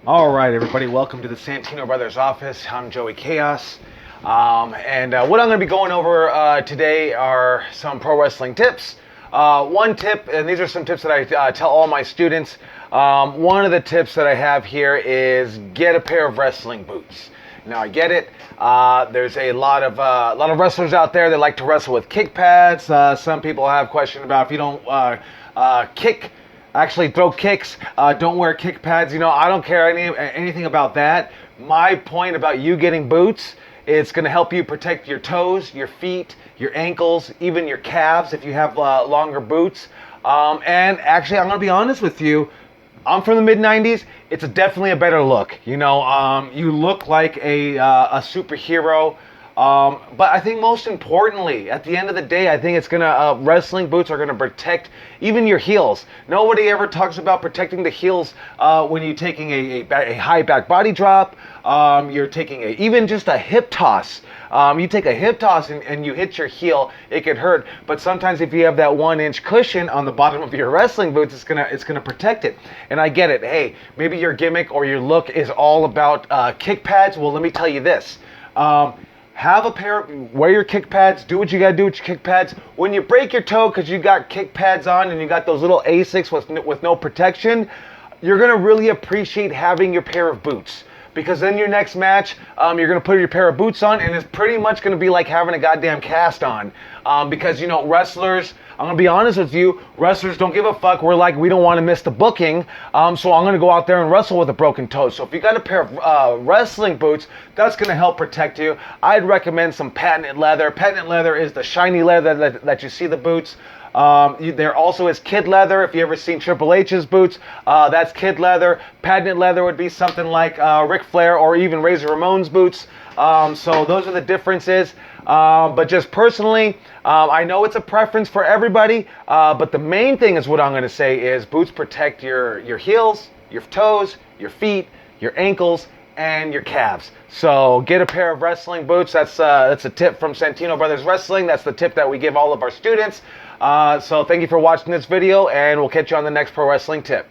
All right, everybody, welcome to the Santino Brothers office. I'm Joey Chaos. What I'm going to be going over today are some pro wrestling tips. One tip, and these are some tips that I tell all my students. One of the tips that I have here is get a pair of wrestling boots. Now I get it. There's a lot of wrestlers out there that like to wrestle with kick pads. Some people have questions about if you don't actually throw kicks, don't wear kick pads. You know, I don't care anything about that. My point about you getting boots, it's going to help you protect your toes, your feet, your ankles, even your calves if you have longer boots. And actually, I'm going to be honest with you. I'm from the mid-90s. It's definitely a better look. You know, you look like a superhero. But I think most importantly, at the end of the day, I think it's gonna wrestling boots are gonna protect even your heels. Nobody ever talks about protecting the heels when you're taking a high back body drop. You're taking even just a hip toss. You take a hip toss and you hit your heel, it could hurt. But sometimes if you have that 1-inch cushion on the bottom of your wrestling boots, it's gonna protect it. And I get it. Hey, maybe your gimmick or your look is all about kick pads. Well, let me tell you this. Have a pair, wear your kick pads, do what you gotta do with your kick pads. When you break your toe because you got kick pads on and you got those little Asics with no protection, you're gonna really appreciate having your pair of boots. Because then your next match, you're going to put your pair of boots on, and it's pretty much going to be like having a goddamn cast on. Because, you know, wrestlers, I'm going to be honest with you, wrestlers don't give a fuck. We're like, we don't want to miss the booking, so I'm going to go out there and wrestle with a broken toe. So if you got a pair of wrestling boots, that's going to help protect you. I'd recommend some patented leather. Patented leather is the shiny leather that you see the boots. There also is kid leather. If you ever seen Triple H's boots, that's kid leather. Patented leather would be something like Ric Flair or even Razor Ramon's boots. So those are the differences. But just personally, I know it's a preference for everybody. But the main thing is what I'm going to say is boots protect your heels, your toes, your feet, your ankles, and your calves. So get a pair of wrestling boots. That's a tip from Santino Brothers Wrestling. That's the tip that we give all of our students. So thank you for watching this video, and we'll catch you on the next pro wrestling tip.